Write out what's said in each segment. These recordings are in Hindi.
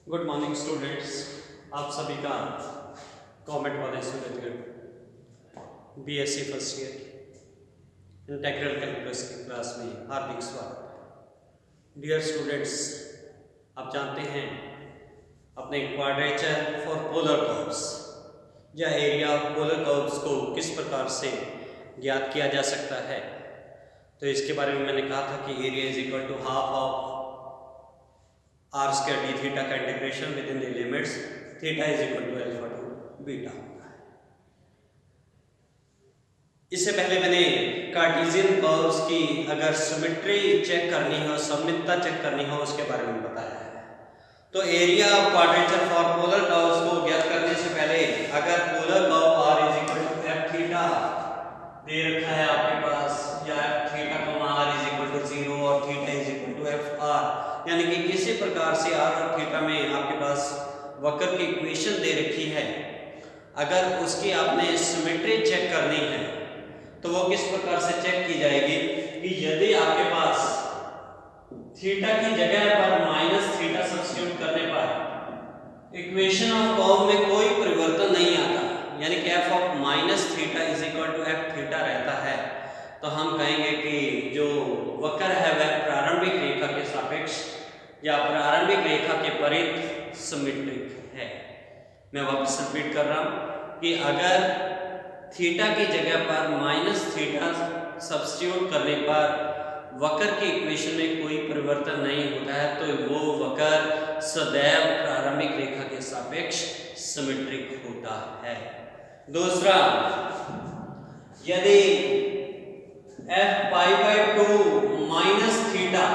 Good morning students. आप सभी का government college Surajgarh BSc first year integral calculus की क्लास में हार्दिक स्वागत। डियर स्टूडेंट्स, आप जानते हैं अपने क्वाड्रेचर फॉर पोलर कर्व्स या एरिया ऑफ पोलर कर्व्स को किस प्रकार से ज्ञात किया जा सकता है। तो इसके बारे में मैंने कहा था कि area is equal to half of r square d theta का integration within the limits theta is equal to alpha to beta होता है। इससे पहले मैंने कार्टेशियन कर्व्स की अगर सिमेट्री चेक करनी हो, सममितता चेक करनी हो, उसके बारे में बताया है। तो area of quadrature for polar curves को ज्ञात करने से पहले अगर polar curve r is equal to F theta दे रखा है आपके पास, या f theta comma r is equal to 0 और theta is equal to f r, यानी कि किसी प्रकार से आर और थीटा में आपके पास वक्र की इक्वेशन दे रखी है, अगर उसकी आपने सिमेट्री चेक करनी है तो वो किस प्रकार से चेक की जाएगी कि यदि आपके पास थीटा की जगह पर माइनस थीटा सब्स्टिट्यूट करने पर इक्वेशन ऑफ कर्व में कोई परिवर्तन नहीं आता, यानी कि F of minus theta is equal to F theta रहता है, तो हम कहेंगे कि जो वक्र है वह प्रारंभिक रेखा के सापेक्ष या प्रारंभिक रेखा के परित सिमेट्रिक है। मैं वापस रिपीट कर रहा हूं कि अगर थीटा की जगह पर माइनस थीटा सब्स्टिट्यूट करने पर वक्र की इक्वेशन में कोई परिवर्तन नहीं होता है तो वो वक्र सदैव प्रारंभिक रेखा के सापेक्ष सिमेट्रिक होता है। दूसरा, यदि F pi by 2 minus theta,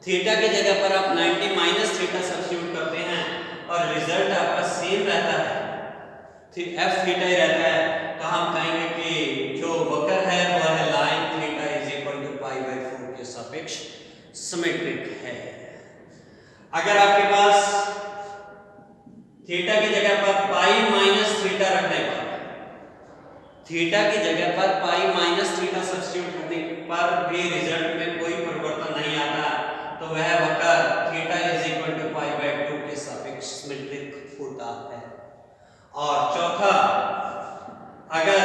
theta की जगह पर आप 90 माइनस थीटा सब्स्टिट्यूट करते हैं और रिजल्ट आपका सेम रहता है, एफ थीटा ही रहता है, तो हम कहेंगे कि जो वक्र है वह है line theta is equal to pi by 4 के सापेक्ष सिमेट्रिक है। अगर आपके पास थीटा की जगह पर पाई माइनस थीटा रखने पर, थीटा की जगह पर पाई माइनस थीटा सब्स्टिट्यूट करने पर भी रिजल्ट में कोई परिवर्तन नहीं आता, तो वह वक्र theta is equal to pi by 2 के सापेक्ष सिमेट्रिक होता है। और चौथा, अगर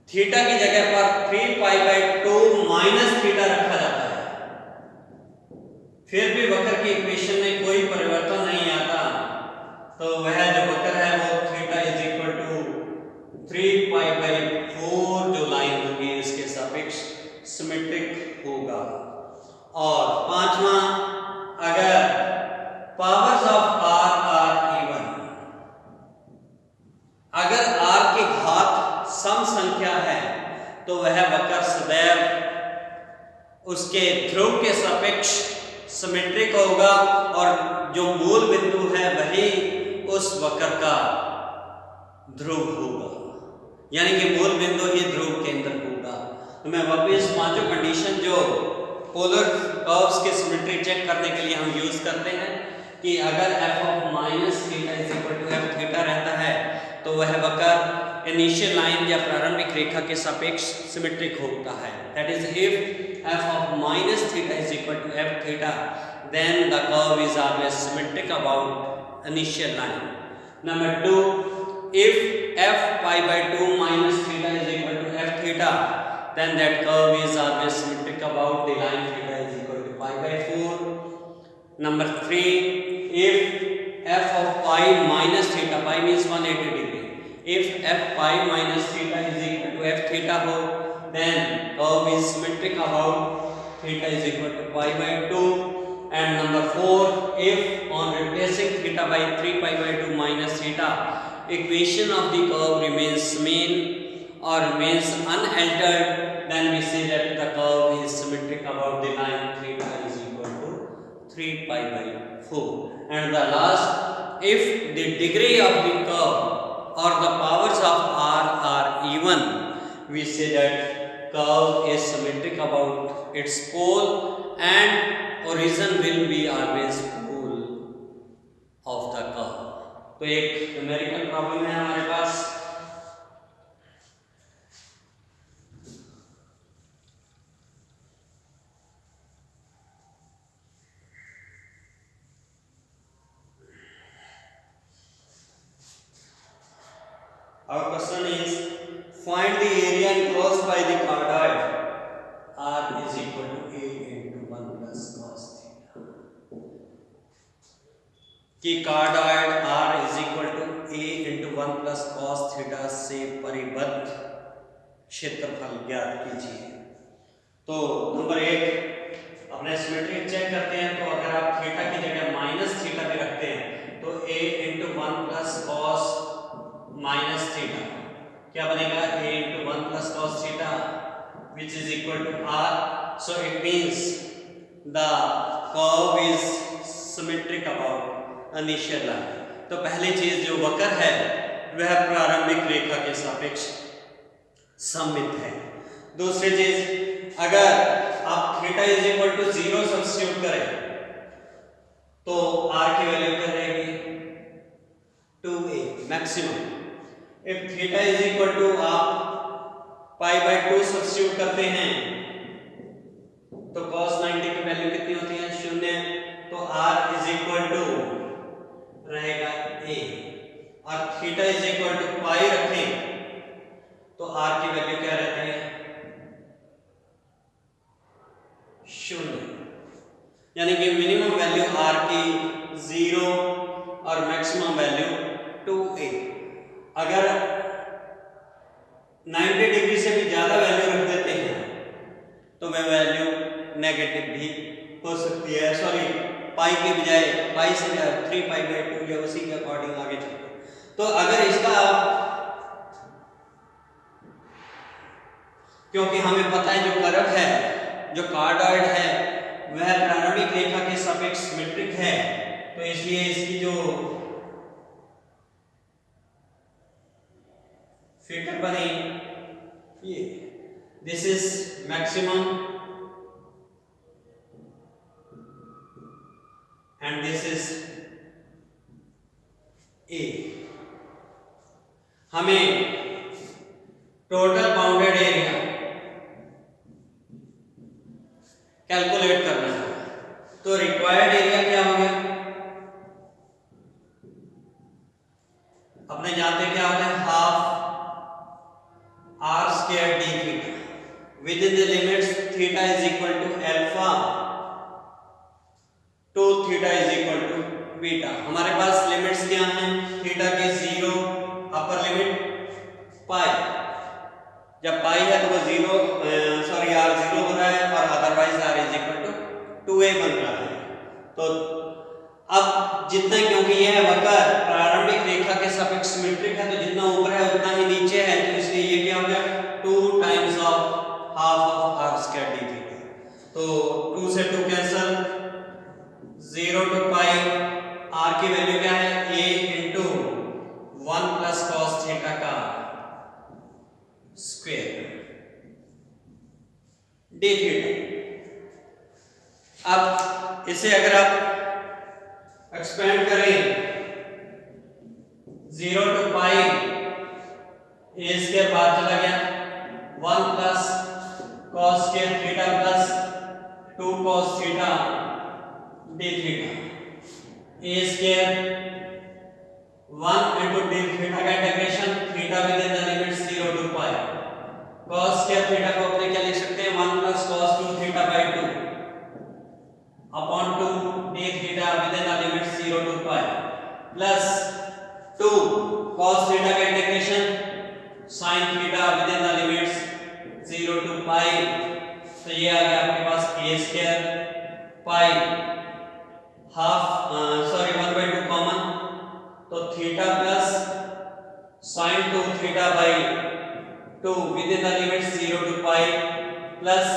थीटा की जगह पर 3 पाई बाय 2 माइनस थीटा रखा जाता है, फिर भी वक्र की इक्वेशन में कोई परिवर्तन नहीं आता, तो वह जो वक्र है वो theta is equal to 3 pi by 4 जो लाइन होगी इसके सापेक्ष सिमेट्रिक होगा। और पांचवा, अगर powers of R are even, अगर r की घात सम संख्या है तो वह वक्र सदैव उसके ध्रुव के सापेक्ष सिमेट्रिक होगा और जो मूल बिंदु है वही उस वक्र का ध्रुव होगा, यानी कि मूल बिंदु ही ध्रुव केंद्र होगा। तो मैं वापस पांचों कंडीशन जो पोलर कर्व्स की सिमेट्री चेक करने के लिए हम यूज करते हैं कि अगर F of minus theta is equal to F theta रहता है तो वह वक्र इनिशियल लाइन या प्रारंभिक रेखा के सापेक्ष सिमेट्रिक होता है। That is if F of minus theta is equal to F theta then the curve is always symmetric about initial line. Number 2, if f pi by 2 minus theta is equal to f theta, then that curve is always symmetric about the line theta is equal to pi by 4. Number 3, if f of pi minus theta, pi means 180 degree, if f pi minus theta is equal to f theta ho, then curve is symmetric about theta is equal to pi by 2. And number 4, if on replacing theta by 3 pi by 2 minus theta, equation of the curve remains mean or remains unaltered, then we say that the curve is symmetric about the line theta is equal to 3 pi by 4. And the last, if the degree of the curve or the powers of r are even, we say that curve is symmetric about its pole and origin will be always pole of the curve. तो एक न्यूमेरिकल प्रॉब्लम है हमारे पास। Our question is find the area enclosed by the cardioid r is equal to a into 1 plus cos theta. कि कार्डॉइड r is equal to a into 1 plus cos theta से परिबद्ध क्षेत्रफल ज्ञात कीजिए। तो नंबर 1 अपने सिमेट्री चेक करते हैं। तो अगर आप थीटा की जगह माइनस थीटा भी रखते हैं तो a into 1 plus cos minus theta क्या बनेगा, a into 1 plus cos theta which is equal to r. So it means the curve is symmetric about initial line. तो पहली चीज जो वक्र है वह प्रारंभिक रेखा के सापेक्ष सममित है। दूसरी चीज, अगर आप theta is equal to 0 substitute करें तो r की वैल्यू क्या रहेगी, 2a maximum. If theta is equal to आप पाई बाय 2 सब्स्टिट्यूट करते हैं तो cos 90 की वैल्यू कितनी होती है, 0। तो r इज इक्वल टू रहेगा a और थीटा इज इक्वल टू पाई रखें तो r की वैल्यू क्या रहती है, 0। यानी कि मिनिमम वैल्यू r की 0 और मैक्सिमम वैल्यू 2a। अगर 90 डिग्री से भी ज्यादा वैल्यू रख देते हैं तो वह वैल्यू नेगेटिव भी हो सकती है। सॉरी, पाई के बजाय पाई से 3 पाई बाय 2 या उसी के अकॉर्डिंग आगे चलते। तो अगर इसका, क्योंकि हमें पता है जो कर्व है, जो कार्डॉइड है वह प्रारंभिक रेखा के सापेक्ष सिमेट्रिक है, तो इसलिए इसकी जो फिगर बनी ये, this is maximum and this is a. हमें टोटल बाउंडेड एरिया कैलकुलेट करना है। तो रिक्वायर्ड एरिया क्या हो गया, अपने जानते क्या होता है, half r square d theta within the limits theta is equal to alpha to theta is equal to beta। हमारे पास लिमिट्स क्या हैं, थीटा के 0 अपर लिमिट पाई, जब पाई है तो वो 0 सॉरी r 0 हो रहा है और otherwise r is equal to 2a बन रहा है। तो अब जितना, क्योंकि यह वक्र प्रारंभिक रेखा के सापेक्ष सिमेट्रिक है तो जितना ऊपर है उतना ही नीचे है, तो इसलिए ये क्या हो गया, 2 times of half of r square d theta. तो 2 से 2 कैंसिल, 0 टू पाई, r की वैल्यू क्या है, a into 1 plus cos theta का स्क्वायर d थीटा। अब इसे अगर आप एक्सपेंड करें 0 टू पाई, ए स्क्वायर बाहर चला गया, 1 plus cos square theta plus 2 cos theta d theta, a square 1 into d theta का integration, theta within the limit 0 to pi, cos square theta को अपने क्या लिख सकते हैं, 1 plus cos 2 theta by 2 upon 2 d theta within the limit 0 to pi plus 2 cos theta का integration sin theta within the limits 0 to pi. तो ये आ गया आपके पास a square pi half sorry 1/2 common, तो theta plus sin 2 theta by 2 within the limit 0 to pi plus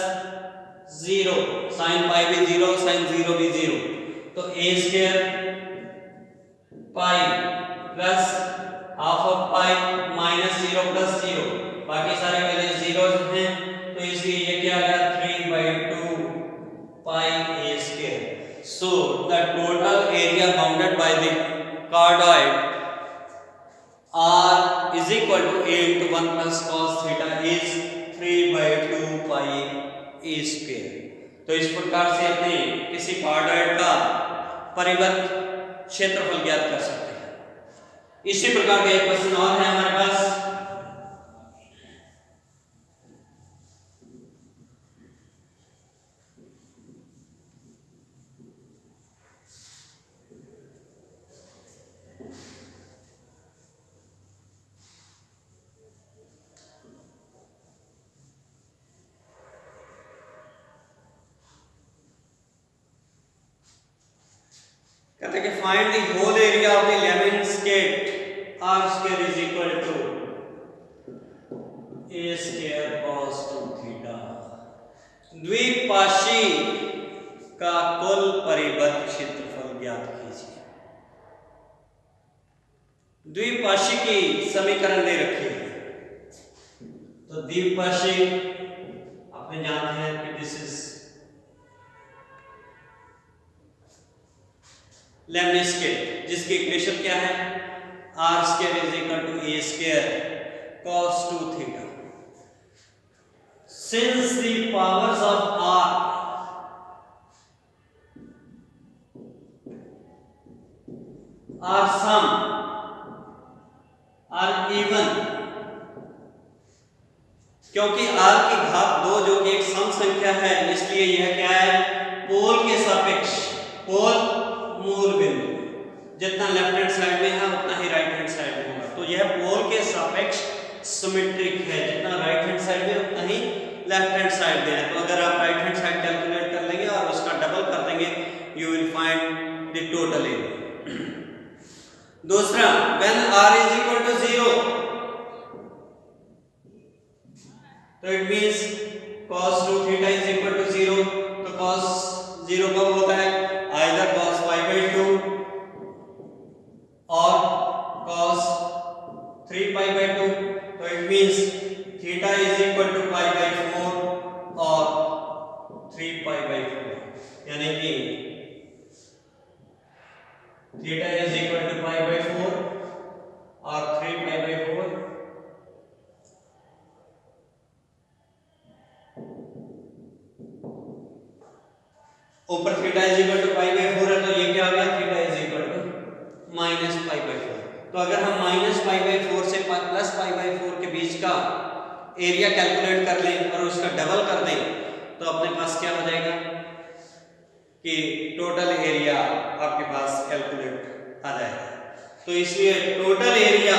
0 sin pi भी 0 sin 0 भी 0, तो a square pi plus half of pi minus 0 plus 0, बाकी सारे वैल्यू 0 हैं, तो इसलिए ये क्या आ गया 3/2 pi a square. So the total area bounded by the cardioid r is equal to a into 1 plus cos theta is 3/2 pi a square। तो इस प्रकार से अपने किसी कार्डॉइड का परिबद्ध क्षेत्रफल ज्ञात कर सकते हैं। इसी प्रकार का एक क्वेश्चन और है हमारे पास। कहते हैं कि find the whole area of the lemniscate r square is equal to A square cos 2 theta. द्विपाशी का कुल परिबद्ध क्षेत्रफल ज्ञात कीजिए। द्विपाशी की समीकरण दे रखी है। तो द्विपाशी आपने जानते हैं कि दिस इज लेमनस्केट, जिसकी इक्वेशन क्या है, R square is equal to A square cos 2 theta. Since the powers of r are sum are even, क्योंकि r की घात 2 जो कि एक सम संख्या है, इसलिए यह क्या है, पोल के सापेक्ष, पोल मूल बिंदु जितना लेफ्ट हैंड साइड में है उतना ही राइट हैंड साइड में होगा। तो यह पोल के सापेक्ष सिमेट्रिक है, जितना राइट हैंड साइड में उतना ही लेफ्ट हैंड साइड में है। तो अगर आप राइट हैंड साइड कैलकुलेट कर लेंगे और उसका डबल कर देंगे, you will find the total area. दूसरा, when r is equal to 0, तो it means cos 2 theta is equal to 0। तो cos 0 कब होता है, आइदर cos pi by 2 और cos 3 pi by 2। तो it means theta is equal to pi by 4 और 3 pi by 4, यानी कि theta is equal to pi by 4 और 3 pi by 4। ऊपर theta is equal to pi by 4 है, तो ये क्या हो गया, theta is equal to minus pi by 4। तो अगर हम माइनस pi by 4 से प्लस pi by 4 के बीच का एरिया कैलकुलेट कर लें और उसका डबल कर दें, तो अपने पास क्या हो जाएगा कि टोटल एरिया आपके पास कैलकुलेट आ जाएगा। तो इसलिए total area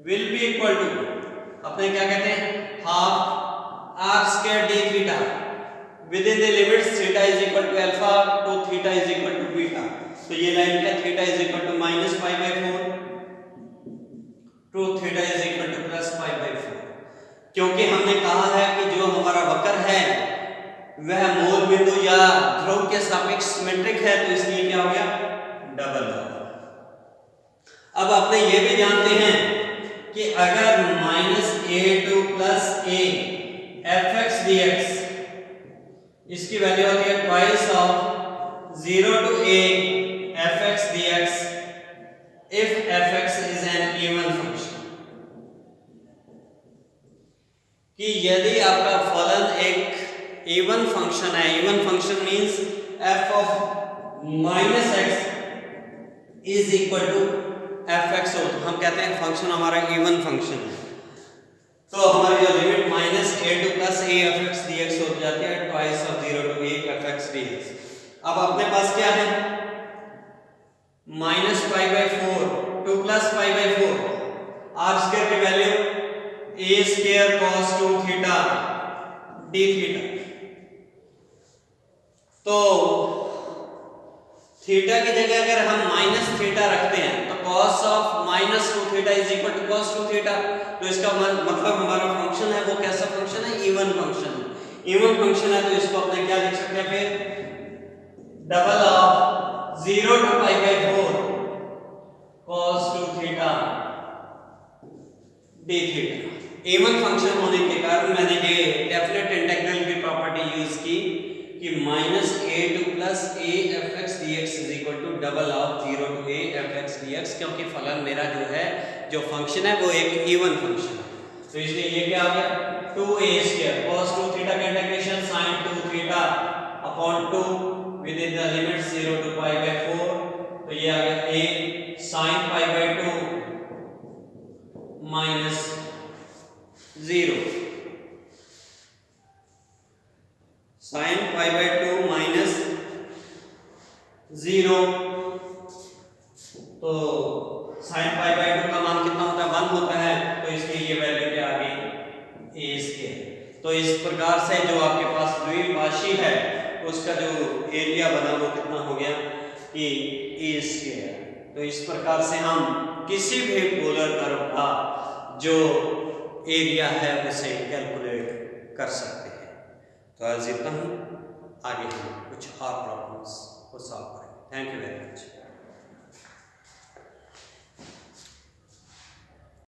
will be equal to, अपने क्या कहते हैं, half r square d theta within the limits theta is equal to alpha to theta is equal to beta. तो ये लाइन क्या, theta is equal to minus pi by 4 to theta is equal to plus pi by 4। क्योंकि हमने कहा है कि जो हमारा वक्र है वह मूल बिंदु या ध्रुव के सापेक्ष सिमेट्रिक है, तो इसलिए क्या हो गया, डबल हो। अब आपने ये भी जानते हैं कि अगर -a2 plus a fx dx, इसकी वैल्यू होती है twice of 0 to a fx dx if fx is an even function, कि यदि आपका फलन एक इवन फंक्शन है, even function means f of -x is equal to fx हो, तो हम कहते हैं फंक्शन हमारा इवन फंक्शन है। तो हमारी जो limit -a2 plus a fx dx हो जाती है twice of 0 to a fx dx। अब अपने पास क्या है, -pi by 4 to plus pi by 4, r square की value a square cos 2 theta d theta. तो थीटा की जगह अगर हम माइनस थीटा रखते हैं तो cos of -2 theta is equal to cos 2 theta. तो इसका मतलब हमारा फंक्शन है वो कैसा फंक्शन है, इवन फंक्शन है। इवन फंक्शन है तो इसको अपने क्या लिख सकते हैं, फिर double of 0 to pi by 4 cos 2 theta d theta. Even function होने के कारण मैंने ये डेफिनेट इंटीग्रल की प्रॉपर्टी यूज की कि -a2 plus a fx dx is equal to double of 0 to a fx dx, क्योंकि फलन मेरा जो है, जो फंक्शन है वो एक इवन फंक्शन है। तो इसलिए ये क्या आ गया, 2a स्क्वायर cos 2 थीटा का integration sin 2 theta upon 2 within the limit 0 to pi by 4। तो ये ये आ गया a sine pi by 2 minus 0, sine pi by 2 minus 0। तो साइन पाई बाई 2 का मान कितना होता है, 1 होता है, तो इसकी ये वैल्यू क्या आ गई, ए स्क्वायर। तो इस प्रकार से जो आपके पास द्विभाषी है उसका जो एरिया बना वो कितना हो गया कि ए स्क्वायर। तो इस प्रकार से हम किसी भी पोलर कर्व का जो एरिया है उसे कैलकुलेट कर सकते हैं। तो आज इतना ही, आगे हम कुछ और प्रॉब्लम्स को सॉल्व करेंगे। Thank you very much.